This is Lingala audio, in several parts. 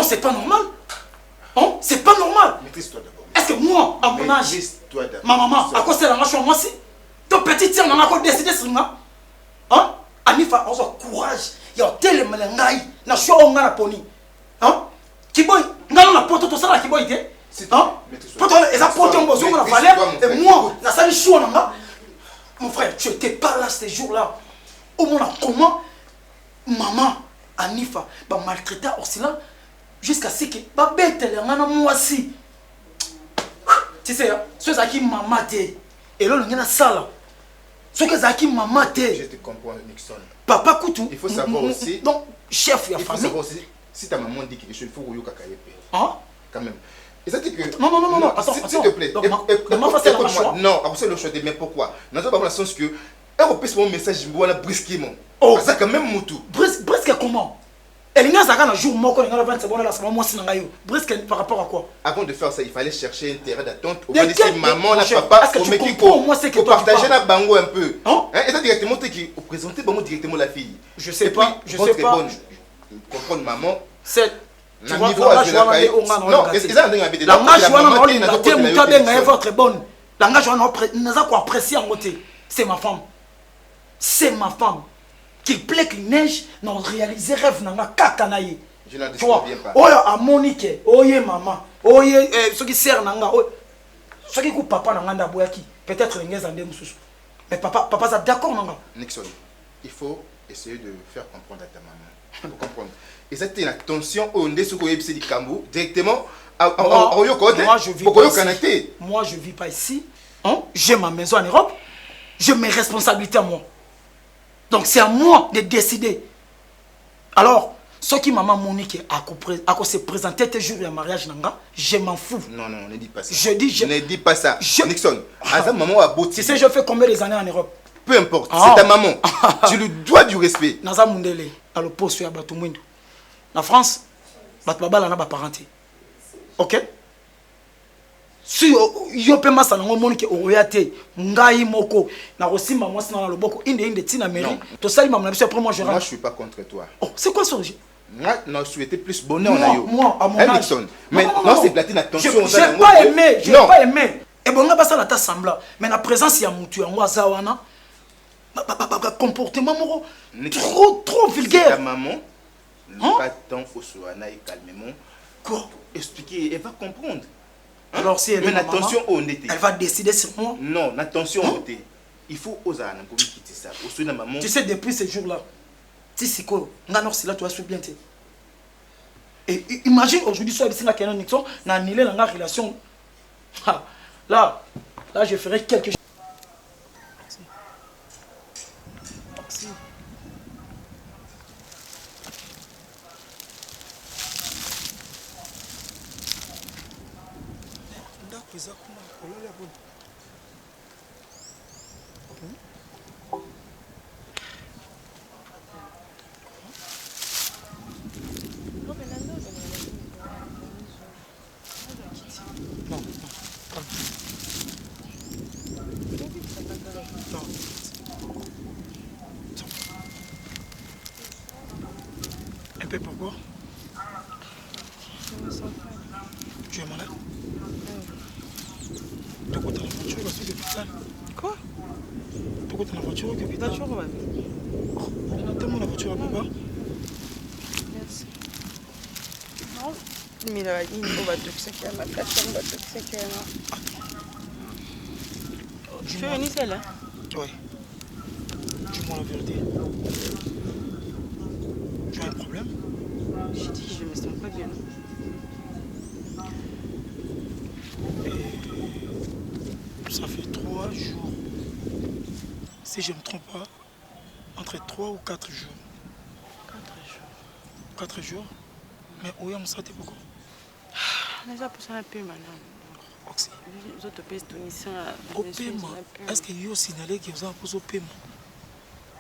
c'est pas normal. Hein? C'est pas normal. Maîtrise-toi d'abord. Est-ce que moi, à mon âge, Maîtrise-toi d'abord. ma maman, à quoi c'est la machine moi aussi? Ton petit tiers n'a pas décidé sur moi. Hein? Anifa, on a courage. Il y a tel melangai. Na choix on a la poni. Hein? Kiboy, n'a la poto tout ça là kiboy té. Hein? Poto et ça poto on besoin la valeur et moi, na ça les choix là. Mon frère, tu étais pas là ces jours-là. Au moins comment maman Anifa va maltraiter Orsila jusqu'à ce que ba bête les ngana moi aussi. Tu sais, ceux à qui maman té et là on a ça là. Ceux à qui maman té. Je te comprends Nixon. Papa Koutou. Il faut savoir aussi. Donc chef ya famille. Il faut savoir aussi si ta maman dit quelque chose, il faut que tu hein? Quand même. Et ça dit que non, attends, s'il te plaît. Écoute-moi. Non, après c'est le choix de mais pourquoi? Nous avons dans le sens que européen mon message voilà brusquement. Oh, ça quand même Moutou. Brusque comment? Elle n'y a pas un jour mort quand elle a 20 secondes là, c'est moi si n'engayo. Brusque par rapport à quoi? Avant de faire ça, il fallait chercher un terrain d'attente. On va va dire maman, la papa, au mec pour partager la bango un peu. Hein? Et ça directement qui présenter bango directement la fille. Je sais pas, je sais pas. Comprendre maman. C'est tu vois, non, est-ce que ça a été la ngage votre bonne. La ngage n'a quoi apprécier en côté. C'est ma femme. C'est ma femme. Qu'il plaît qu'il neige, non réaliser rêve n'a kakanaye. Je n'en disconviens pas. Oh à Monique, oh maman, oh ce qui sert nanga, ce qui coupe papa nanga boyaki. Peut-être les ngez andem sous. Mais papa ça d'accord nanga. Nixon, il faut essayer de faire comprendre à ta maman. Pour comprendre. Et ça une attention au ndé ko yebisi likambo directement moi je vis pas ici. Hein? J'ai ma maison en Europe. J'ai mes responsabilités à moi. Donc c'est à moi de décider. Alors, ce qui maman Monique a se présenter tes jours de mariage nanga, je m'en fous. Non, ne dis pas ça. Ne dis pas ça. Nixon, maman a beau. Tu sais, je fais combien d'années en Europe? Peu importe, c'est ta maman. Tu lui dois du respect. Naza Mundele, à l'opposé à Batumwindo. En France, Batbaba n'a pas parenté. Ok? Si yo pe masa nango monike oyate ngai moko na rosimba moi na loboko inde tina mairie to sali maman biso après moi je rentre. Moi je suis pas contre toi. Oh, c'est quoi ça? Moi non souhaiter plus bonheur na yo. Moi à mon âge. Mais non c'est platine attention j'ai pas aimé, j'ai pas aimé. Et bon nga basa la ta sembla mais la présence ya mutu yango azawana comportement moko trop vulgaire. Ta maman pas tant faut soana et calmement. Quoi? Expliquer, elle va comprendre. Alors si elle mais attention au nété. Elle va décider sur moi. Non, attention au nété. Il faut oser quitter ça. Tu sais depuis ce jour-là, si c'est quoi, si là tu vas se bien. Et imagine aujourd'hui soit ici na Kenan Nixon, na annulé la relation. Là je ferai quelque chose. Un peu pourquoi? Je me sens pas. Tu es malade? Tu côté la voiture ou l'hôpital? Quoi? Tu côté la voiture ou l'hôpital? Voiture ou on a tellement la voiture à papa. Merci. Non, mais là, il va te séquer, ma plateforme va te séquer. Tu es venue seule, hein? Oui. Dis-moi la vérité. Tu as un problème? J'ai dit que je me sens pas bien. Et ça fait 3 jours. Si je ne me trompe pas, entre 3 ou 4 jours. 4 jours. 4 jours? Mais où est-ce que tu es beaucoup? Déjà pour ça un peu maintenant. Oxy. Les autres pays tunisiens. Est-ce que vous signalez que vous avez posé au paiement?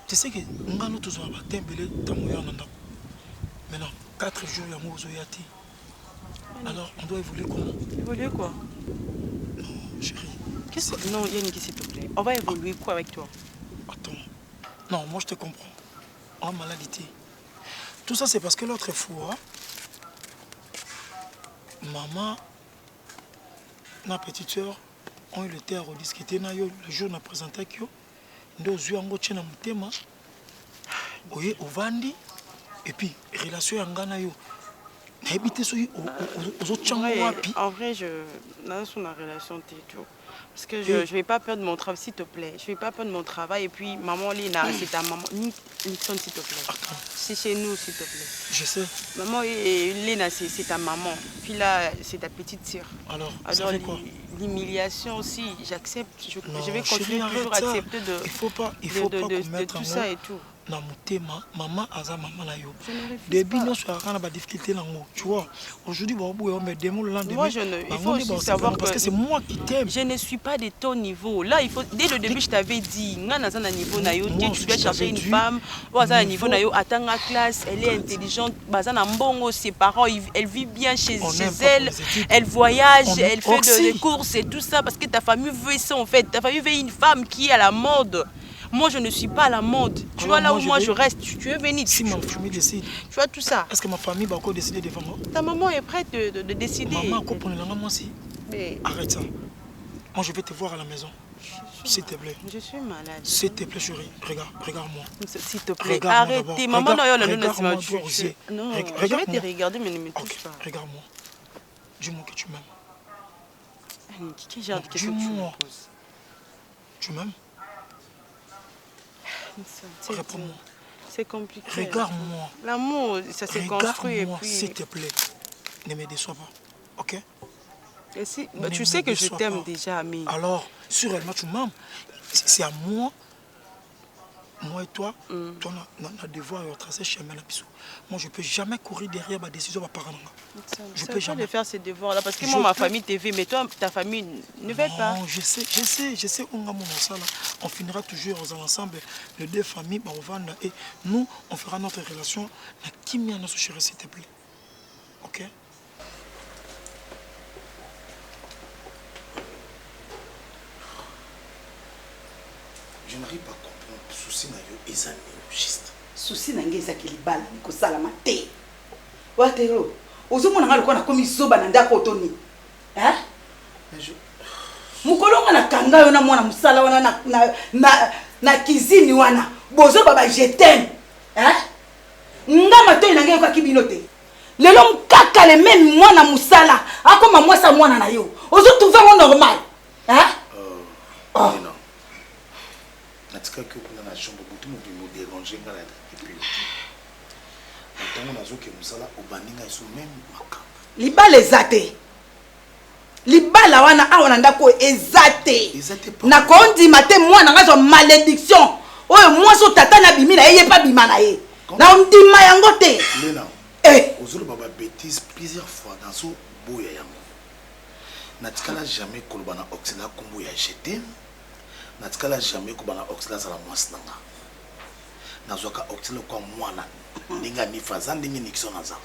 Tu sais que nous avons toujours un tembele dans mon yanda. Maintenant, 4 jours, il y a un zoyati. Alors, on doit évoluer comment? Évoluer quoi? Non, chérie. Qu'est-ce que... Non, Yannick, s'il te plaît. On va évoluer quoi avec toi? Attends. Non, moi je te comprends. En maladie. Tout ça, c'est parce que l'autre fois, maman, ma petite soeur, ont eu le temps à discuter. Le jour où on a présenté que nous avons eu un thème. Oui, au Vandi. Et puis, relation avec Ngana. En vrai, je dans son relation tout. Parce que je ne vais pas perdre mon travail, s'il te plaît. Je ne vais pas perdre mon travail. Et puis, maman, Lina, c'est ta maman. Nixon, s'il te plaît. C'est chez nous, s'il te plaît. Je sais. Maman, Lina, c'est ta maman. Puis là, c'est ta petite sœur. Alors ça fait quoi? L'humiliation aussi, j'accepte. Je vais continuer toujours à accepter il faut pas de tout ça et tout. Na mutema maman aza maman na yo début nous sur la difficulté nango tu vois aujourd'hui bon mais demain le lendemain moi il faut aussi savoir parce que c'est moi qui t'aime. Je ne suis pas de ton niveau là, il faut dès le début je t'avais dit ngana za na niveau na yo tu dois chercher une femme ou za na niveau na yo atanga classe, elle est intelligente baza na mbongo, ses parents elle vit bien chez elle, elle voyage, elle fait des courses et tout ça parce que ta famille veut ça en fait, ta famille veut une femme qui est à la mode. Moi, je ne suis pas à la mode. Tu vois, là où moi je reste, tu es venu. Si ma famille décide. Tu vois tout ça. Est-ce que ma famille va encore décider devant moi? Ta maman est prête de décider. Maman, pour le moi aussi. Mais... Arrête ça. Moi, je vais te voir à la maison. S'il te plaît. Je suis malade. S'il te plaît, chérie. Regarde-moi. S'il te plaît. Arrêtez. Maman, non, regarde-moi. Non, je vais te regarder, mais ne me touche pas. Regarde-moi. Dis-moi que tu m'aimes. Quel genre de question tu me poses? Tu m'aimes? Réponds-moi. C'est compliqué. Regarde-moi. L'amour, ça s'est construit. Regarde-moi, s'il te plaît. Ne me déçois pas. Ok? Et si, tu sais que je t'aime déjà, mais... Alors, sûrement, tu m'aimes. C'est à moi. Moi et toi, on a devoir tracer chemin. Moi, je ne peux jamais courir derrière ma décision de mes parents. Je peux jamais faire ces devoirs-là parce que moi, ma famille te veut, mais toi, ta famille ne veut pas. Non, je sais, on finira toujours ensemble, les deux familles, et nous, on fera notre relation. Qui m'y a notre chérie, s'il te plaît? Ok? Je n'arrive pas à comprendre. Souci na yo ezali juste. Souci na nge ezaki libala ko sala mate. Watero. Ozomona nga lokona komi zoba na ndako otoni. Hein? Mukolonga na kanga yo na mwana musala wana na kizini wana. Bozo baba je t'aime. Hein? Ngama to inange kwa kibino te. Lelo mkaka le même mwana musala. Akoma mwasa mwana na yo. Ozo trouver mon normal. Hein? Non. Natika que kuna na chambre butu mo bimo déranger ngala et puis tant on a zo ke musala obaninga iso même makambo libala ezate libala wana awana ndako ezate na kondima te mwana ngazo malédiction oyo mwaso tata na bimi na yeye pa bima na ye na ndima yango te lena ozolo baba bêtise plusieurs fois dans so boya yango natikala jamais koloba na oxina kombo ya jeté natikala jamais ko bana oxila za la mwasnanga nazoka oxila kwa mwana ninga ni faza ndingi Nixon aza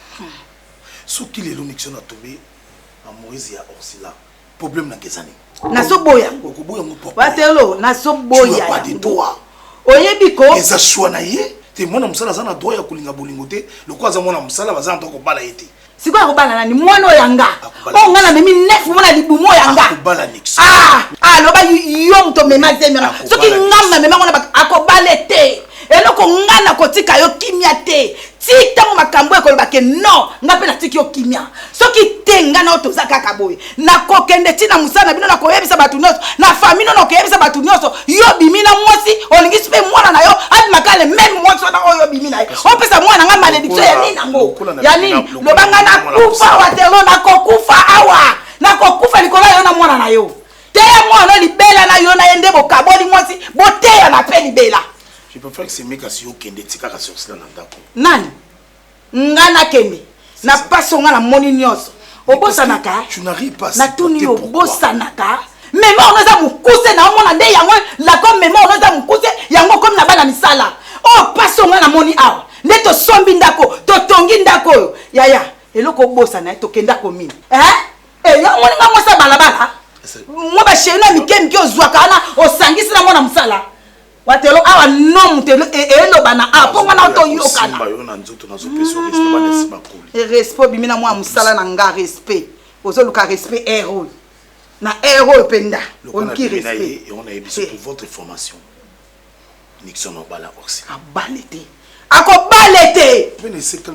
soki lelo Nixon a tombé en Moïse ya oxila problème na kezani naso boya okoboya mo papa watelo naso boya pas de droit oyebi ko eza choix na ye te mwana musala za na droit ya kulinga bolingo te lokwa za mwana musala baza ndoko bala ete siko akobala nani mwana oyanga o ngana memi nefu mona libumo oyanga akobala Nixon loba yo mto mema zemera soki ngamba mema ngona akobala te eloko ngana kotika yo kimia te ti tango makambo ekoloba ke non ngape na tiki yo kimia soki te ngana otoza kaka boye na kokende tina musana bino na koyebisa batu nyonso na famille no koyebisa batu nyonso yo bimina mwasi olingi sipe mwana na yo adi makale même mwasi na oyo bimina ye opesa mwana nga malédiction ya nini nango ya nini lobanga na kufa watelo na kokufa awa na kokufa likola yo na mwana na yo te mwana libela na yo na yende bokaboli mwasi boteya na pe libela. Je préfère que c'est mec si yo kende tika ka sur cela na ndako. Nani? Ngana kende. Na paso nga na moni nyonso. Obosanaka. Tu n'arrives pas na tuni obosanaka. Mema onoza mukuse na omona nde yango la comme mema onoza mukuse yango comme na bana misala. Oh paso nga na moni awa. Nde to sombi ndako, to tongi ndako. Yaya, eloko obosana to kenda ko mini. Ya moni nga mosa balabala. Mo ba shena mikemki ozwaka na osangisi na mona musala. Watelo awa no mutelo elo bana aponga na to yokana simba yo na nzoto na zo peso respect bana simba cool respect bimina mwa musala na nga respect ozoluka respect héros na héros penda Qui respect et on a émis pour votre information. Nixon Obala Oxy. abalete akobalete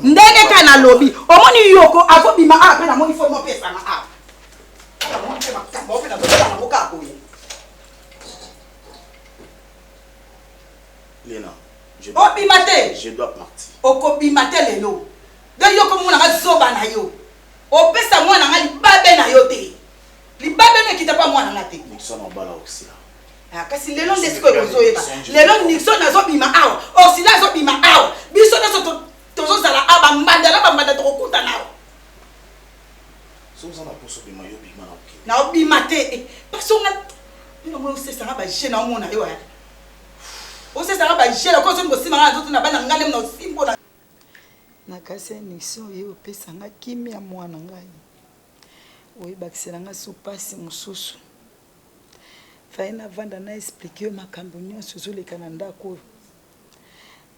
ndenge ka na lobi omoni yoko akobima ape na moni fo mo pesa na ape amoni ma kambo pe na bola na boka ko Léna, je dois partir. Okobima te lelo de yoko mona ka zoba na yo opesa mwana nga libabe na yo te libabe ne kita pa mwana nga te Nixon Obala Oxy. kasi lelo nde sikoyo kozoyeba lelo Nixon azobima awa Oxila azobima awa biso nyonso tozozala awa bambanda tokokuta nawa na obima te pasonga omoi osesanga baje na omona yo osesanga baje na kozomi kosimanga na zoto na bana ngai na osimbo na kasi Nixon oye opesanga kimia mwana ngai oyebakisela supasi mosusu fai navanda na explike yo makambo nyonso ozoleka na ndako oyo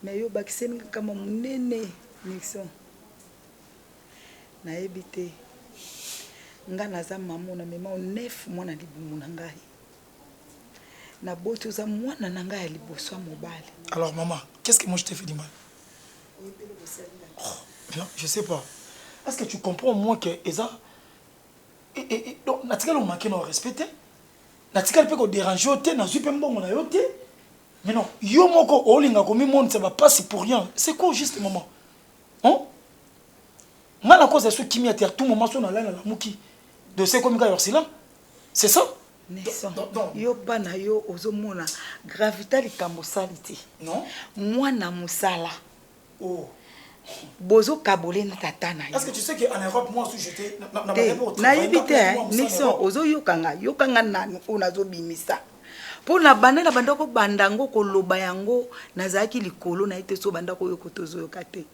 me yo bakiseni kama monene Nixon nayebi te nga naza mama na mema o 9 mwana libumu na ngai na boti oza mwana na ngai ya liboso ya mobali. Alors maman, qu'est-ce que moi je t'ai fait du mal? Mais non, je sais pas. Est-ce que tu comprends au moins que Eza donc natikala manquer non respecter natikala pe ko déranger oté na zupe mbongo na yoté mais non yo moko olinga ko mi monde ça va pas c'est pour rien c'est quoi juste maman hein ngana cause ce qui m'y a tout moment sur na la muki de ce comme ka yorsila c'est ça Nelson yo bana yo ozomona gravité likambo salite non mwana musala oh bozo kabole na tata na yo. Est-ce que tu sais qu'en Europe moi aussi j'étais na yibite Nixon ozo yokanga nanu onazo bimisa pona banana bandako bandango koloba yango nazaki likolo na ite so bandako yo kotozo yokate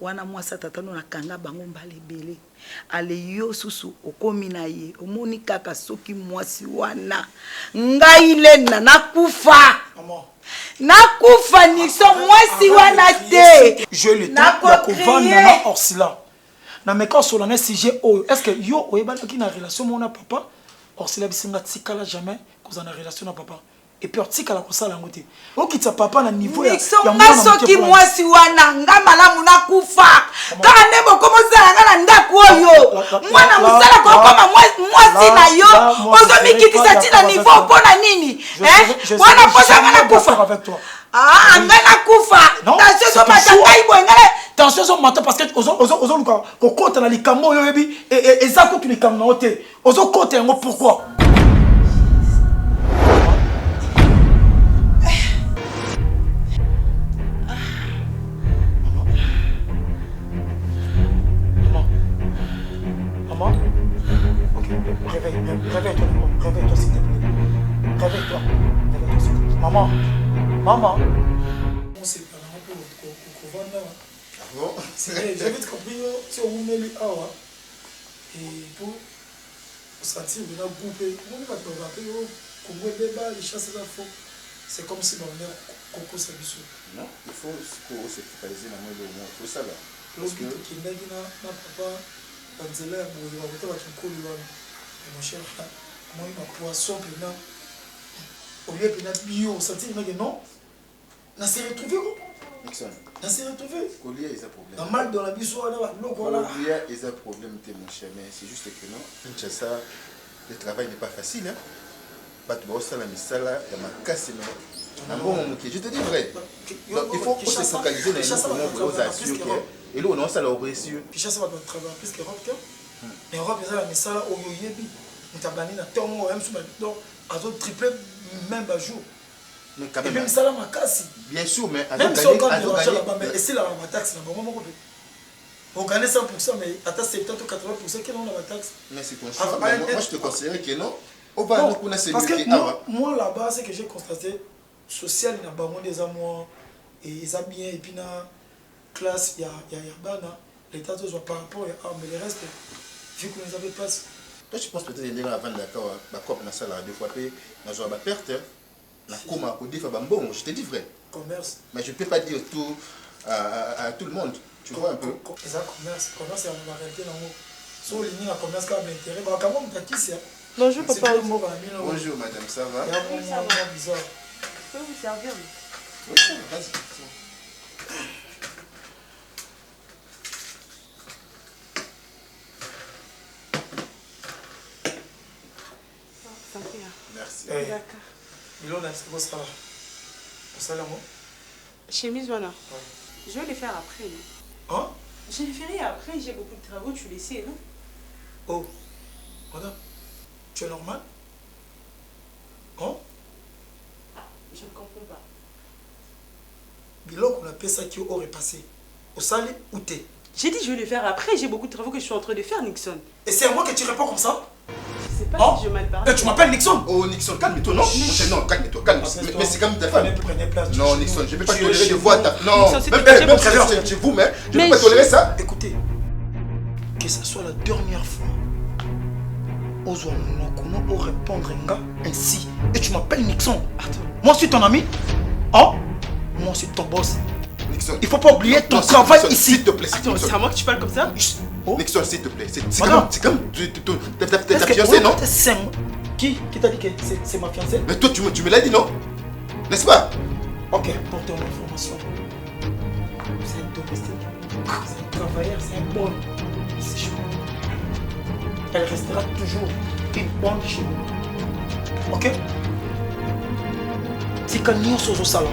wana mwasa tata no nakanga bango mbale bele ale yo susu okomi na ye omoni kaka soki mwasi wana ngai lena nakufa nakufa Nixon mwasi wana te je le temps ya kovanda na Orsila na meka solane sujet oyo est-ce que yo oyebaki na relation mona papa Orsila bisinga tikala jamais koza na relation na papa et puis tikala kosala ngote okitsa papa na niveau ya mwana soki mwasi wana nga malamu nakufa kaka nde bokomozala nga na ndako oyo mwana musala kokoma mwasi na yo ozomikitisa tina niveau mpona nini mwana posa nga nakufa nga nakufa tension ezomata ngai boye ngale tension ezomata parce que ozoluka kokota na likambo oyo oyebi eza kutu likambo na yo te ozokota yango pourquoi Réveille-toi s'il te plaît. Réveille-toi. Réveille-toi s'il te plaît. Maman. Maman. On s'est parlé un peu au Couvana. Ah bon? J'avais compris, si on met les awa. Et pour sentir le groupe, on va te rappeler, comme le débat, les chasses à faux. C'est comme si on est Coco Sabiso. Non, il faut se focaliser dans le monde. Il faut ça là. Parce que qui n'a pas papa, Panzela, il va voter avec un coup. Mon cher, moi, ma poisson, au lieu de bio, sentir que non, on s'est retrouvé. On s'est retrouvé. Colia est un problème. Un mal dans la biseau, Colia est un problème, mon cher, mais c'est juste que non, le travail n'est pas facile. Pas de boss à la misala, il y a ma casse. Je te dis vrai. Donc, il faut se focaliser dans les gros assurés. Et là, on a ça là au précieux. Puis ça va travailler plus qu'Europe. L'Europe est la misala au yoyebi. Nous avons gagné dans ton même sous donc à autres triplé même par jour. Mais quand même. Et même ça là ma casse. Bien sûr, mais même si on gagne et c'est là ma taxe là bon moment on gagne 100% mais attends 70 ou 80% quelle on a la taxe. Mais c'est ton choix. Moi je te conseillerais que non. On va nous connaître parce que moi là-bas c'est que j'ai constaté social na bango des amours et ils ont bien et puis na classe il y a bana l'état de par rapport à mais les restes vu qu'on les avait pas. Toi tu penses peut-être que avant d'accord la cop na sala deux fois pay na joie ba perte la coma pour dire bon je te dis vrai commerce mais je peux pas dire tout à tout le monde tu vois un peu ça commerce c'est la réalité là So les lignes commerce comme l'intérêt, bah comment on t'a dit ça? Bonjour papa. Bonjour madame, ça va? Il y a un moment bizarre. Je peux vous servir? Oui, ça va, vas-y. Merci. D'accord. Milona, c'est quoi ça? Pour ça là, moi? Chemise, voilà. Je vais les faire après. Non? Hein? Je les ferai après, j'ai beaucoup de travaux, tu le sais, non? Oh, madame, tu es normal? Hein? Je ne comprends pas. Bilok, on appelle ça qui aurait passé. Au salé ou t'es? J'ai dit je vais le faire après, j'ai beaucoup de travaux que je suis en train de faire, Nixon. Et c'est à moi que tu réponds comme ça? Je sais pas Oh. si je mal parlé. Et tu m'appelles Nixon? Oh Nixon, calme-toi, non? Non, calme-toi, calme-toi. Mais c'est comme ta femme. Prenez place. Non, Nixon, je ne vais pas tolérer de voir ta... Non, Nixon, c'est même que j'ai très bien chez vous, mais je ne vais pas tolérer ça. Écoutez, que ce soit la dernière fois, Ozo Monokono au répondre ainsi. Et tu m'appelles Nixon. Attends. Moi, je suis ton ami. Hein? Moi, je suis ton boss. Nixon. Il faut pas oublier ton Non, travail Nixon, ici. s'il te plaît, Attends, c'est à Nixon. moi que tu parles comme ça? Oh. Nixon, s'il te plaît. C'est Madame. comme ta fiancée, non? Qui t'a dit que c'est ma fiancée? Mais toi, tu me l'as dit, non? N'est-ce pas? Ok, pour ton information. C'est un domestique. C'est un travailleur, c'est un bon. C'est chaud. Elle restera toujours une bonne chez nous. Ok? Si quand nous sommes au salon,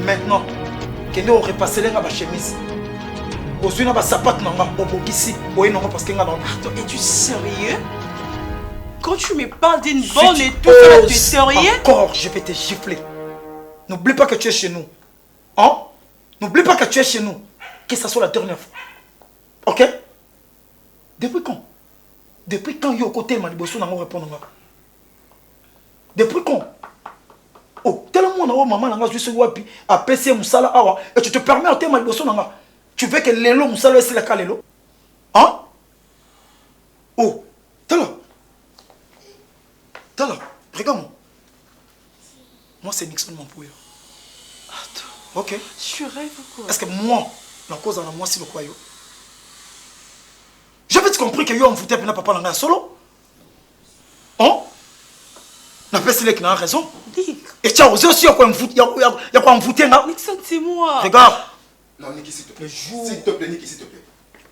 maintenant, que nous repassons la chemise, aujourd'hui, nous avons sapat nanga, obogisi, oye nanga parce que nous avons. Attends, es-tu sérieux? Quand tu me parles d'une Si bonne tu et tout ça, tu es oses sérieux? Encore, je vais te gifler. N'oublie pas que tu es chez nous. Hein? N'oublie pas que tu es chez nous. Que ça soit la dernière fois. Ok? Depuis quand? Depuis quand yo côté Maliboso n'a pas répondu? Depuis quand? Oh, tellement on a maman n'a pas juste wapi à PC Moussala awa et tu te permets à te Maliboso n'a. Tu veux que l'élo Moussala c'est la calélo? Hein? Oh, t'es là. T'es là. Regarde-moi. Moi c'est Nixon mon pouille. Attends, Ok. tu rêves ou quoi? Est-ce que moi, la cause en moi c'est le quoi yo? J'avais compris que yo on foutait pour papa dans solo. Hein? N'a pas celui qui a raison. Dick. Et tu as osé aussi quoi me foutre, y a quoi me foutre là? Nixon, c'est moi. Regarde. Non, Niki, s'il te plaît. Le jour- S'il te plaît, Niki, s'il te plaît.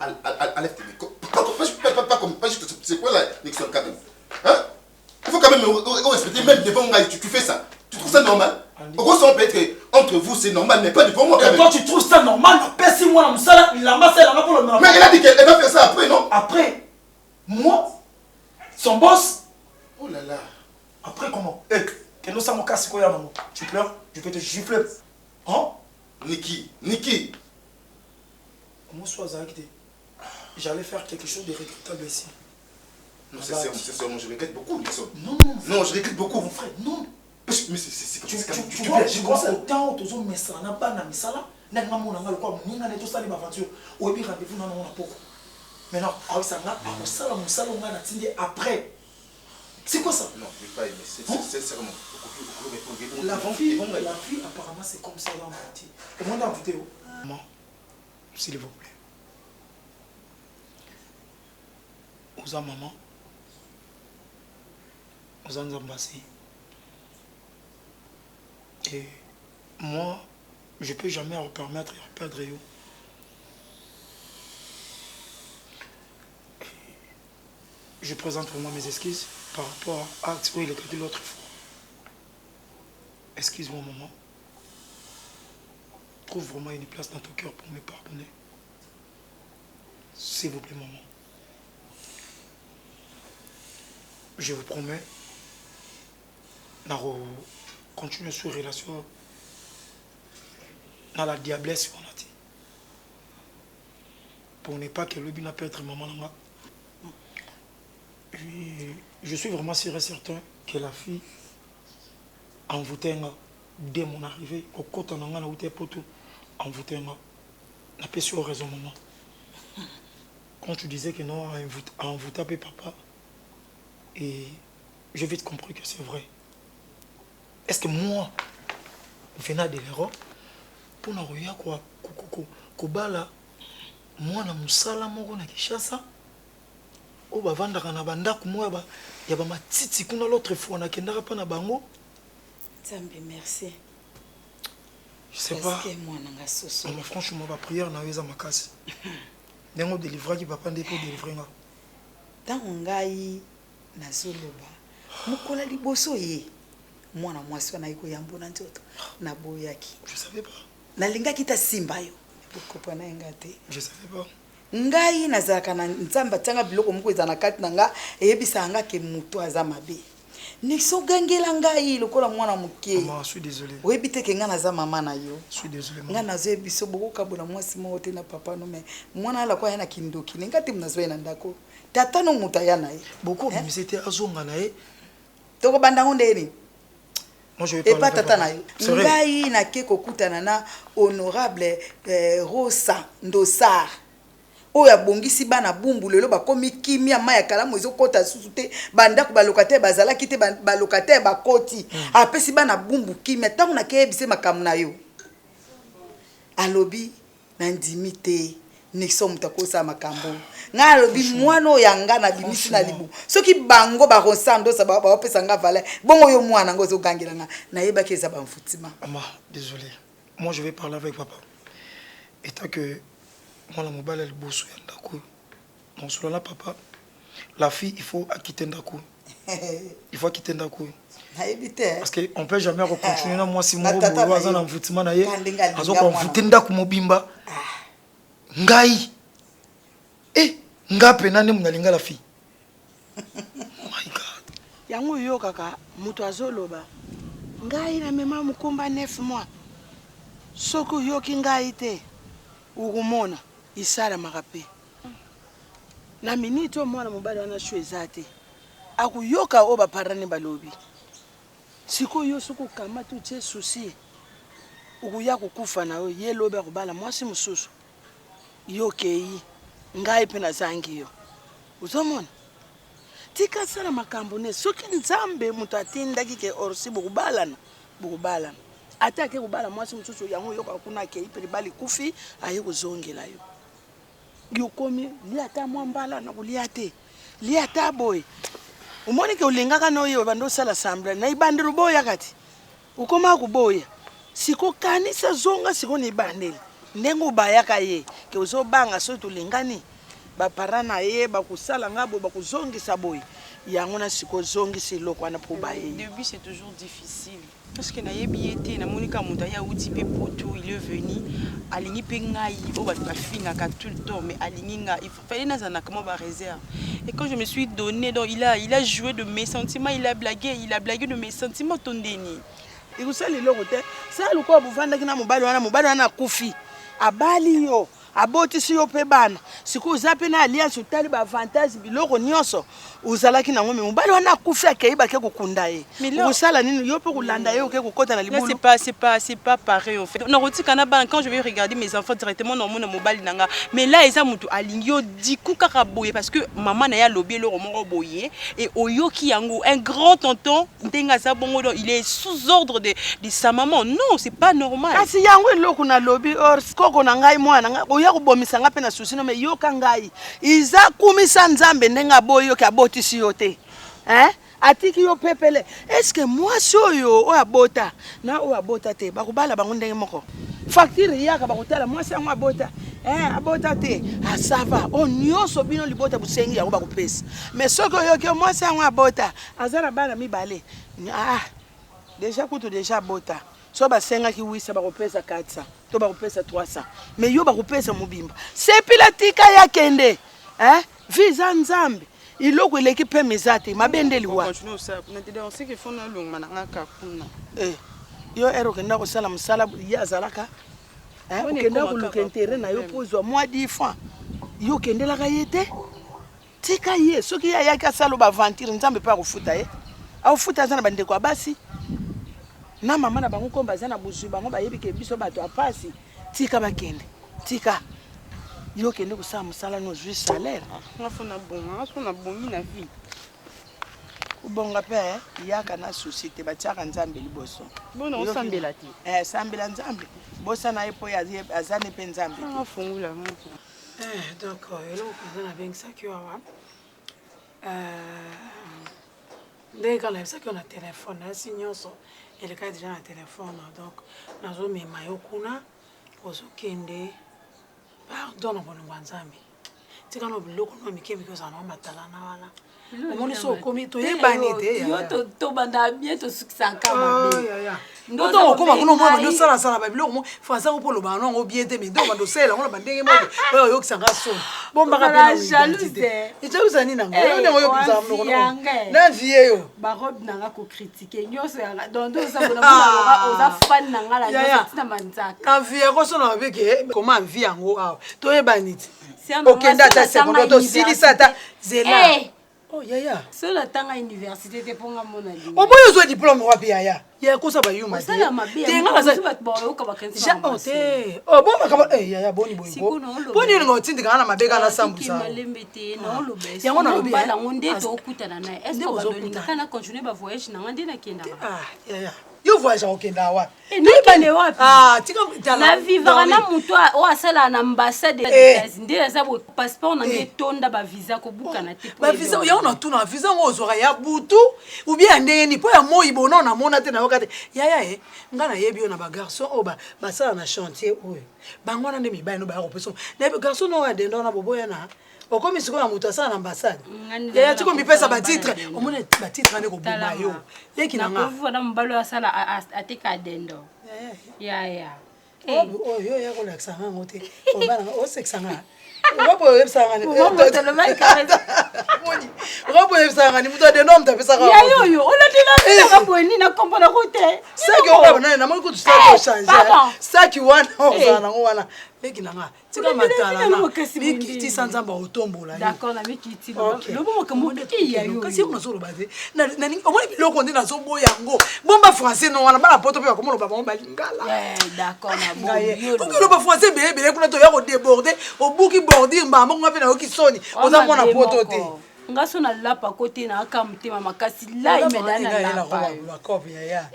Enlève tes mains. Pas comme. C'est quoi là, Nixon, quand même? Hein? Il faut quand même respecter, même devant moi, tu fais ça. Tu trouves ça normal? Au gros, ça peut être qu'entre vous, c'est normal, mais pas devant moi quand Et même. toi tu trouves ça normal? Après 6 mois dans Moussala, il a massé la main pour le Mais elle a dit qu'elle va faire ça après, non? Après, moi, son boss, Oh là là. après comment? Eh, que nous sommes au cas, c'est quoi là? Tu pleures? Je vais te gifler. Hein? Niki. Moi, sois arrêté. J'allais faire quelque chose de regrettable ici. Non, sincèrement, je regrette beaucoup, Nixon. Non, Non, je regrette beaucoup. mon frère, non. Mais c'est Tu tu vois, plais, je tu vois vois ça. autant autour de ça, n'a pas de misala, n'a pas mon angle quoi, n'a pas tout ça les aventures. Ou bien rendez-vous dans mon rapport. Maintenant, ah oui ça n'a pas ça là, mon salon on a attendu après. C'est quoi ça? Non, je ne vais pas aimer. C'est sincèrement. La vie apparemment c'est comme ça dans mon petit. Et moi dans la vidéo. Maman, s'il vous plaît. Oza maman. Oza Nzambasi. Et moi, je ne peux jamais me permettre de perdre yo. Je présente pour moi mes excuses par rapport à l'acte où il est dit l'autre fois. Excuse-moi, maman. Trouve vraiment une place dans ton cœur pour me pardonner. S'il vous plaît, maman. Je vous promets, de continuer sur relation dans la diablesse, on a dit. Pour ne pas que le n'a pas être maman. Je suis vraiment sûr et certain que la fille envoûtée dès mon arrivée, au côté de envoûtée n'a pas su raison maman. Quand tu disais que non, envoûté papa, et j'ai vite compris que c'est vrai. Est-ce que moi, venant de l'Europe, pour nous quoi, Kobala, moi na musala moko na Kishasa, o bavandaka na bandako moya ya bamatiti kuna l'autre fois nakendaka mpa na bango. Nzambe merci. Je sais pas. Mais franchement ba prière na eza makasi. Ndengo délivrer ki papa ndeko délivrer nga. Tango ngai nazoloba. Mukola liboso ye. Mwana mwasi wana iko yambo na nzoto na boyaki. Je savais pas. Nalingaki ta simba yo. Bokopana ngate. Je savais pas. Ngai nazalaka na nzamba tanga biloko moko ezana kati na nga eyebisa nga ke muto aza mabe. Niso gangela ngai lokola mwana muke. Maman, je suis désolé. Oyebi te ke nga naza mama na yo. Je suis désolé. Nga nazo biso boko kabula mwasi mo te na papa no me. Mwana ala kwa yana kindoki. Ngati mnazo na ndako. Tata no muta yana ye. Beaucoup de misité azonga na ye. Toko banda ndeni. Moi je vais parler. Et pas tata na yo. Ngai na ke kokutana na honorable Rosa Ndosar. Oya bongisi bana bumbu lelo bakomi kimia maya kalamu ezokota susu te bandako balokataire bazalaki te balokataire bakoti apesi bana bumbu kimia tango na kebise makamu na yo alobi na ndimi te Nixon mutakosa makambo nga alobi mwana oyanga na bimisi na libu soki bango ba rosando sa ba opesa nga vale bongo yo mwana ngo zogangela nga na yebaki eza ba mfutima. Maman, désolé. Moi je vais parler avec papa. Et tant que moi la mobile elle bosse ndako. Mon solo là papa. La fille il faut quitter ndako. Il faut quitter ndako. Parce que on peut jamais recontinuer na moi si moi boulot azana mfutima na ye. Azoko mfuti ndako mobimba. Ngai. Ngape nani mnalinga la fille. My God. Yango yo kaka mutu azoloba. Ngai na mema mukumba 9 mois. Soko yoki ngai te. Ukumona isala makape. Na minito mwana mobali wana shwezate. Akuyoka oba parani balobi. Siko yo soko kama tu tse susi. Ukuya kukufa na yo yelobe kubala mwasi mususu. Yokei ngai pena zangi yo. Uzomona? Tika sala makambo ne soki nzambe mutu atinda kike orsi bukubalana. Atake kubala mwasi mususu yango yoka kuna ke ipeli bali kufi aye kuzongela yo. Yokomi liata mwambala na kuliate. Liata boy. Umoni ke ulingaka no yo bando sala sambla na ibandiru boya kati. Ukoma kuboya. Siko kanisa zonga siko ni bandeli. Ndengo bayaka ye ke uzobanga so tulingani. Ba parana ye ba kusala ngabo ba kuzongisa boy. Yango na siko zongisi loko na probaye. Le début c'est toujours difficile. Parce que nayebi été na monika muta ya uti pe poto il est venu alingi pe ngai o ba fingaka tout le temps mais alingi nga il fallait nazana comment ba réserve. Et quand je me suis donné donc il a joué de mes sentiments, il a blagué de mes sentiments tondeni. Et vous savez le côté ça le ko buvanda kina mobali wana kufi abali yo aboti si yo pe bana siku zape na alliance utali ba avantage biloko nyonso uzalaki na ngome mobali wana kufi akeiba ke kokunda ye usala nini yo pe kulanda ye ke kokota na libulu. C'est pas pareil en fait. On roti kana ban quand je vais regarder mes enfants directement dans mon mobile nanga mais là eza mutu alingio diku kaka boye parce que maman na ya lobi le romo boye et oyoki yango un grand tonton ndenga za bongo il est sous ordre de sa maman. Non, c'est pas normal. Kasi yango eloko na lobi or skoko na ngai mwana nga ya kubomisa nga pe na susi no me yoka ngai iza kumisa nzambe ndenga boyo ka botisi yote atiki yo pepele est-ce que moi soyo o abota na o abota te bakubala bango ndenge moko facture yaka bakutala moi sango abota abota te asava o nyonso bino libota busengi yango bakupesa mais soko yoki moi sango abota azara bana mibale déjà kutu déjà bota so basenga ki wisa bakupesa 400 to bakupesa 300 mais yo bakupesa mobimba sepila tika ya kende visa nzambe iloko eleki pe mezate mabendeli wa continue ça na te on sait que faut na longa na ngaka kuna yo ero kenda ko sala musala ya zalaka kenda ko lukentere na yo pozwa moi 10 francs yo kendela ka yete tika ye soki ya yaka salo ba aventure nzambe pa kufuta au futa zana bande kwa basi na mama na bango komba zana buzu bango bayebi ke biso bato apasi tika bakende tika yo kende kusala musala no jui salaire ngafuna bongi na vie ubonga pe yaka na société batiaka nzambe liboso bona osambela ti sambela nzambe bosa na epo ya azane pe nzambe afungula moko d'accord eloko zana bengi ça ki wa ndenge kala yebisaki yo na telefone nayasi nyonso elekaki deja na telefone donc nazomema yo kuna ozokende pardon na bolingo ya nzambe tika na biloko no mikemike ozala na matalana wana omoni so okomi toyebani te yo tobanda bien tosukisaka mabe ndoto okoma kuna omona bandi osalasala babiloko mo français ngo mpo olobaka nango bien te mais nde obanda osala yango na bandenge moko oyo oyokisanga soni bombaka mpe jalousa nini nango yo ndenge oyokisaka monoko na vie yo barobe nanga kokritike nyonso yanga donc nde ozabona oza fani na nga la nyonso ntina manzaka na vie yango so na babeke koma vie yango awa toyebani te okende ata sekondo tosilisa ata zela oh yaya so la tanga université te ponga mona li oboyo zo diplôme wapi yaya ya kosa ba yuma te sala mabe te nga za bat ba yo ka ba kanisa ja ote oh bon makaba yaya boni boy boni ngo tindika na mabeka na sambu sa malembe te na lo bes yango na lobi bala ngonde to okutana na est ce que ba dolinga kana continuer ba voyage na ngande na kenda yaya yo voyage okenda wa ndikende wapi tika na vivre na mutu o asala na ambassade des États-Unis ndela za bo passeport na ngetonda ba visa ko buka na te ba visa yo na tuna visa ngo ozora ya butu ou bien ndeni po ya moi bono na mona te na wakati yaya ngana yebi yo na ba garçon o ba sala na chantier oyo bango na ndemi ba no ba ko peso na garçon no adenda na boboya na okomi siko na mutu asala na ambassade yaya tiko mipesa ba titre omona ba titre ane ko buma yo leki na nga ko na mbalo asala ateka dendo yaya oh yo ya ko laksa ngo te o bana o seksanga Robo websanga ni. Robo websanga ni muto de nom ta pesa ka. Ya yo yo, ona dina ka boni na kombo na kote. Saki o ka na mo ko tu sa changer. Saki wana o zana ngwana. Leki nanga. Tika matala na. Miki ti sanzamba otombola. D'accord na miki ti. Lobo mo ka mo ki ya yo. Kasi mo so lo baze. Na o mo biloko ndina so boya ngo. Bomba français no wana ba poto pe ko mo lo ba mo ba lingala. D'accord na bo. Ko lo ba français bele kuna to ya ko déborder o buki bordir mba mo ngapi na yo kisoni. Oza mwana poto te. Ngaso na lapa kote na aka mutema makasi la imedana lapa la copie ya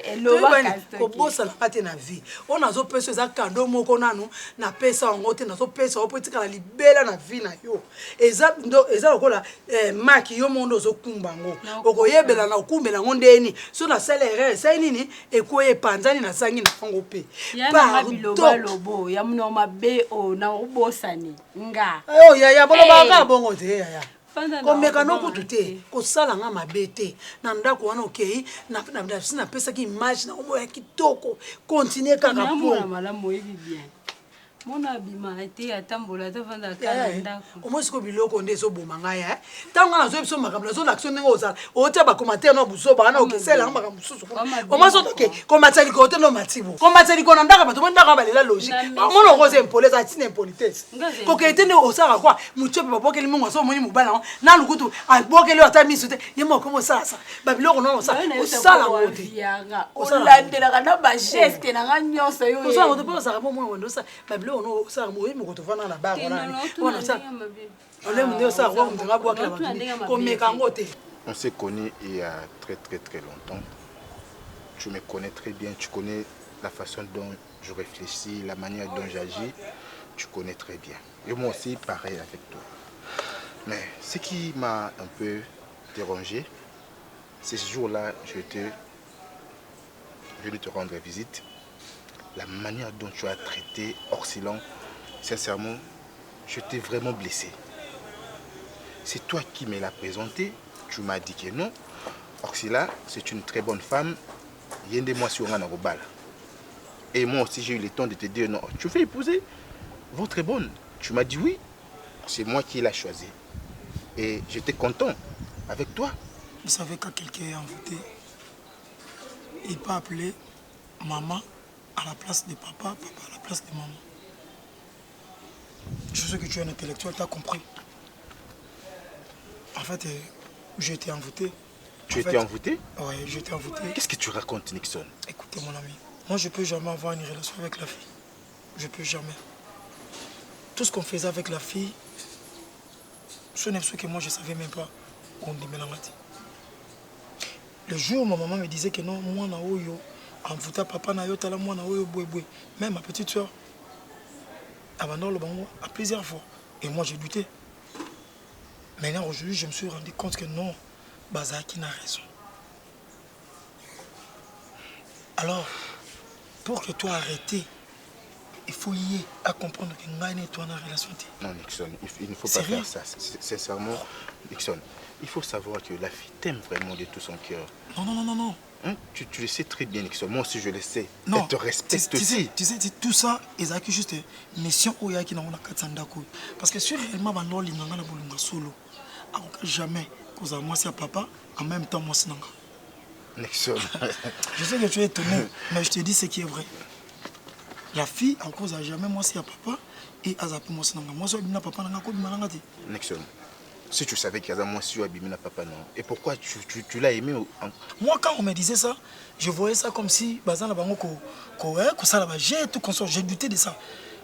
ko bosa la pate na vie ona zo pesa za kado moko nanu na pesa ngo te na zo pesa opotika la libela na vie na yo eza lokola maki yo mondo zo kumba ngo okoyebela na okumbela ngo ndeni so na salaire sai nini ekoye panzani na sangi na fango pe pa lobo ya muno mabe o na obosani nga oh ya bolo ba ka bongo te ya komeka nokutu te kosala nga mabe te na ndako wana okei na pesa ki image na omo ya kitoko continue kaka po malamu ebi bien mona bima te atambola ta vanda kala ndako omo siko biloko nde so boma nga ya tanga na zo biso makambo zo l'action ndenge ozala otia ba commentaire no buso ba na okisela nga makambo susu omo so toke komateli ko te no matibo komateli ko na ndaka bato ndaka balela logique mona okoze impolesa atina impolitesse ko ke tene osaka kwa mucho pe babokeli mungu so moni mubala na lukutu abokeli ata misu te yemo komo sasa ba biloko no osala ngote olandela kana ba geste na nga nyonso yo osala ngote pe osaka mo mo ndosa ba on ça moi me retrouve dans la barre on ça on aime dire ça on va boire comme mécangote. On s'est connus il y a très longtemps. Tu me connais très bien, tu connais la façon dont je réfléchis, la manière dont j'agis, tu connais très bien. Et moi aussi pareil avec toi. Mais ce qui m'a un peu dérangé, c'est ce jour-là je vais te rendre visite. La manière dont tu as traité Orsilon, sincèrement, je t'ai vraiment blessé. C'est toi qui me l'as présenté, tu m'as dit que non. Orsila, c'est une très bonne femme. Yende moi sur Ranarobala. Et moi aussi, j'ai eu le temps de te dire non. Tu veux épouser votre bonne. Tu m'as dit oui. C'est moi qui l'ai choisi. Et j'étais content avec toi. Vous savez, quand quelqu'un est envoûté, il peut appeler maman à la place de papa, papa à la place de maman. Je sais que tu es un intellectuel, tu as compris. En fait, j'ai été envoûté. Tu étais envoûté? Oui, j'ai été envoûté. Qu'est-ce que tu racontes, Nixon? Écoutez, mon ami, moi je ne peux jamais avoir une relation avec la fille. Je ne peux jamais. Tout ce qu'on faisait avec la fille, ce n'est ce que moi je ne savais même pas. On dit Mélamati. Le jour où ma maman me disait que non, moi, je en foutant papa na yota la moi na oyo boy. Même ma petite soeur abandonne le bango à plusieurs fois et moi j'ai douté. Maintenant, aujourd'hui, je me suis rendu compte que non, Bazaki n'a raison. Alors, pour que toi arrêtes, il faut y aller à comprendre que Ngaï et toi dans la relation. Non, Nixon, il ne faut pas faire ça. Sincèrement, Nixon, il faut savoir que la fille t'aime vraiment de tout son cœur. Non. Hein? Tu le sais très bien, Nixon. Moi aussi, je le sais. Non. Elle te respecte aussi. Tu sais, tout ça, ils ont juste une mission où il y a qui n'ont pas de parce que si réellement, il y a un solo. Jamais, cause moi, c'est papa, en même temps, moi, c'est Nanga. Nixon. Je sais que tu es étonné, mais je te dis ce qui est vrai. La fille, en cause, à jamais, moi, c'est papa, et à zappé, moi, c'est Nanga. Moi, c'est papa, Nanga, Nixon. Si tu savais qu'il y a moi si Abimina papa non. Et pourquoi tu l'as aimé Moi quand on me disait ça, je voyais ça comme si bazana bango ko ça là j'ai tout consort, j'ai douté de ça.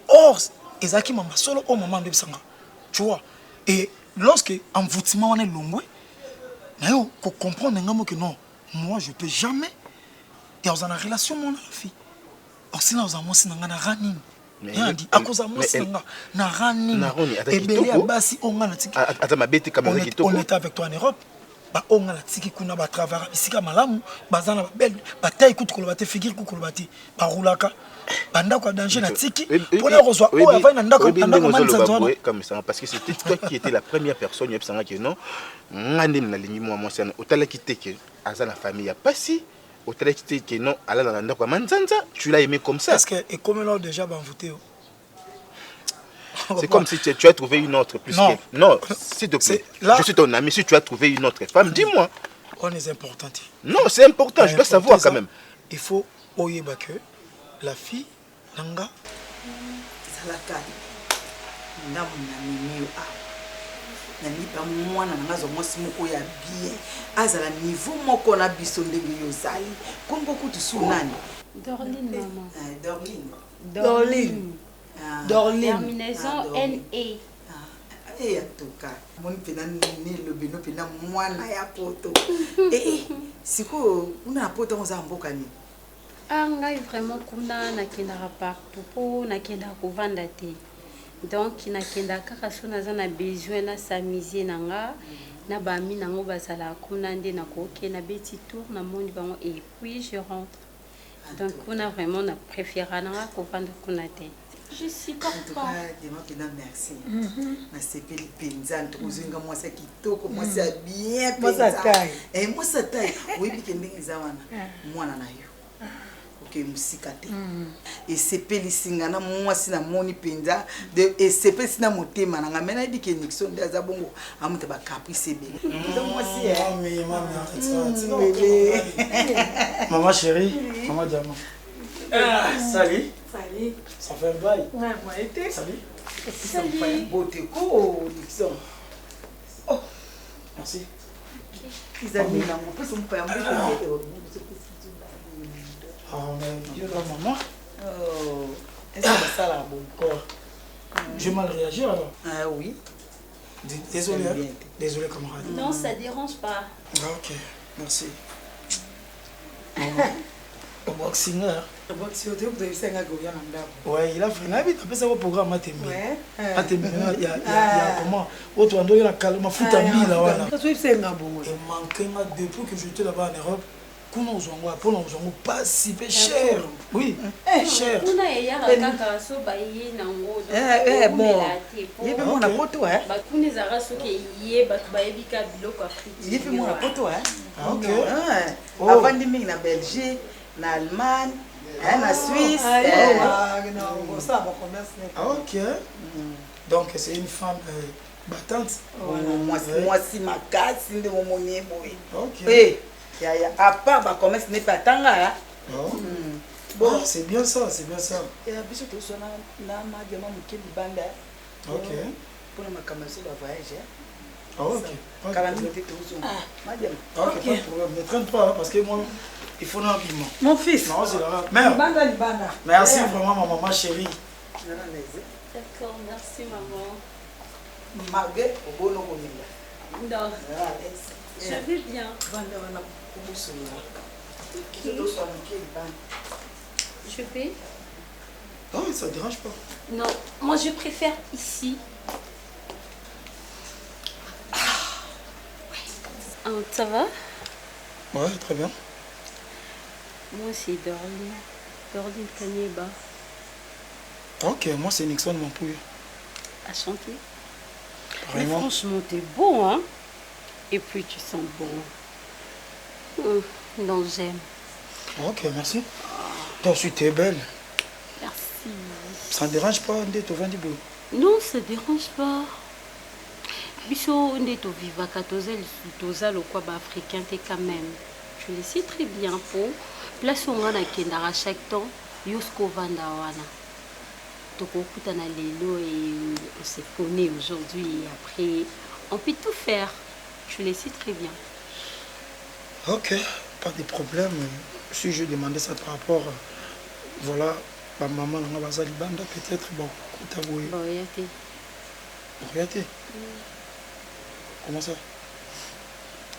Or ezaki mama solo au moment de sanga. Tu vois. Et lorsque envoûtement on est longwe, na yo ko comprendre ngamo que non, moi je peux jamais et dans une relation mon la fille. Or sinon on moi sinanga na rani. Mais à cause de moi, na rani. Et belé abasi onga na tiki. On était avec toi en Europe. Ba onga na tiki kuna ba travailler ici ka malamu, bazana ba belle, ba taille kutu kolobate figure ku kolobate, ba roulaka. Banda kwa danger na tiki. Pour les reçoit o avant na ndako manza comme ça parce que c'était toi qui étais la première personne yebsanga que non. Ngande na lingi moi c'est otala kité que azana famille a passé. Que non, tu l'as aimé comme ça. Est-ce que et comme là déjà envoûté? C'est comme si tu as trouvé une autre plus non. Que... Non, s'il te plaît. Là... Je suis ton ami, si tu as trouvé une autre femme, dis-moi. On est important. Non, c'est important, je dois savoir quand même. Il faut oyeba que la fille, Nanga, Salaka, nanipa mwana nanga mwasi moko ya bien azala niveau moko na biso ndenge yozali kongo kutu su nani Dorline maman Dorline terminaison NE en tout cas moni pena ni lobino pena mwana ya poto siko una poto on za mboka ni ngai vraiment kuna nakendaka partout po nakendaka kovanda te. Donc nakenda kaka so naza na besoin na s'amuser nanga na bami nango bazala kuna nde nakoke na beti tour na moni bango et puis je rentre. Donc on a vraiment na préféré nanga kovanda kuna te. Je supporte pas. Merci. Na sepeli penza ntozinga mwasa kitoko mwasa bien penza. Mwasa tai. Oui bi kendenge zawana. Mwana na yo. Ok musikate. Et sepeli singana mwasi na moni penza de et sepeli sina motema na ngamena bi ke Nixon de azabongo amuta ba caprice bele. Mwasi maman chérie, maman diamant. Salut. Salut. Ça fait un bail. Ouais, moi été. Salut. Salut. Beauté ko Nixon. Oh, merci. Ils ont mis dans mon peu son père. Ah, mais Dieu dans maman. Oh, est-ce que ça là bon corps? Je mal réagi alors. Ah oui. Désolé, désolé camarade. Non, ça dérange pas. Ah, ok, merci. Au boxingeur. Ouais, il a fait un habit, après ça va programme à t'aimer. Ouais. À t'aimer, il y a comment? Autre endroit, il y a calme, fout à 1000 là, voilà. Il manquait depuis que j'étais là-bas en Europe. Comment on s'en va? Pour nous, on pas si peu cher. Oui, cher. On a hier un caca, so baillé nango. Bon. Il y a mon apoto, hein? Bah, qu'on les a rassé qu'il y ait, bah, baillé bilo quoi. Il y a mon apoto, hein? Ok. Avant de venir en Belgique, en Allemagne. En Suisse. Ok. Donc c'est une femme battante. Moi si ma casse, c'est de mon monnaie. Ok. À part ma commerce n'est pas tant là. Bon, c'est bien ça, c'est bien ça. Et à biso to sona na ma diamant mukeli banda. Ok. Pour ma commerce va voyager. Ok. 40 minutes tout ça. Ma diamant. Ok, pas de problème. Ne traîne pas parce que moi il faut rapidement. Mon fils. Non, c'est la mère. Merci vraiment, ma maman chérie. D'accord, merci maman. Malgré au bon nom. Non. Je vais bien. Je vais. Non, mais ça ne dérange pas. Non, moi je préfère ici. Ça va? Ouais, très bien. Moi, c'est Dorline. Dorline Kanyeba. Ok, moi c'est Nixon Mampouille. À chanter. Mais Vraiment. franchement, t'es beau, hein? Et puis, tu sens bon. Donc, j'aime. Ok, merci. Toi aussi, t'es belle. Merci. Ça ne dérange pas d'être au Vendibo? Non, ça dérange pas. Biso, on est au Viva Toza, le quoi africain, t'es quand même. Tu le sais très bien pour. Place où on a kendara chaque temps, Yosko Vandawana. Donc, on coûte un allélo et on se connaît aujourd'hui. Et après, on peut tout faire. Tu le sais très bien. Ok, pas de problème. Si je demandais ça par rapport, voilà, ma maman, on va Banda, peut-être, bon, Bon, regardez. Regardez. Comment ça?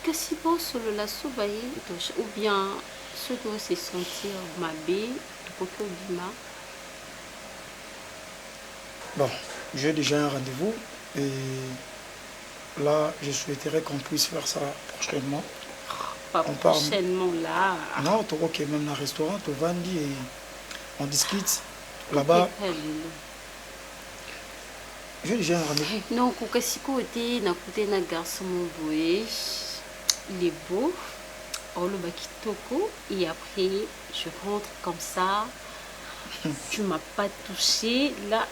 Que si bon solo la soubaye, ou bien ceux qui vont se sentir mabé, de côté Bima. Bon, j'ai déjà un rendez-vous et là, je souhaiterais qu'on puisse faire ça prochainement. Pas on parle prochainement là. Non, tu vois que même dans le restaurant, tu vas et on discute là-bas. J'ai déjà un rendez-vous. Non, si côté na côté na garçon mon boy, il est beau. On le bakitoko et après je rentre comme ça. Tu m'as pas touché là.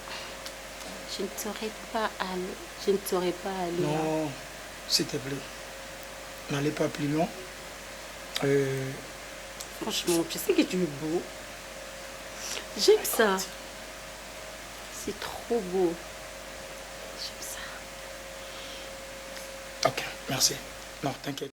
Je ne saurais pas aller. Je ne saurais pas aller. Non, s'il te plaît, n'allez pas plus loin. Franchement, tu sais que tu es beau. J'aime ça. C'est trop beau. J'aime ça. Ok, merci. Non, t'inquiète.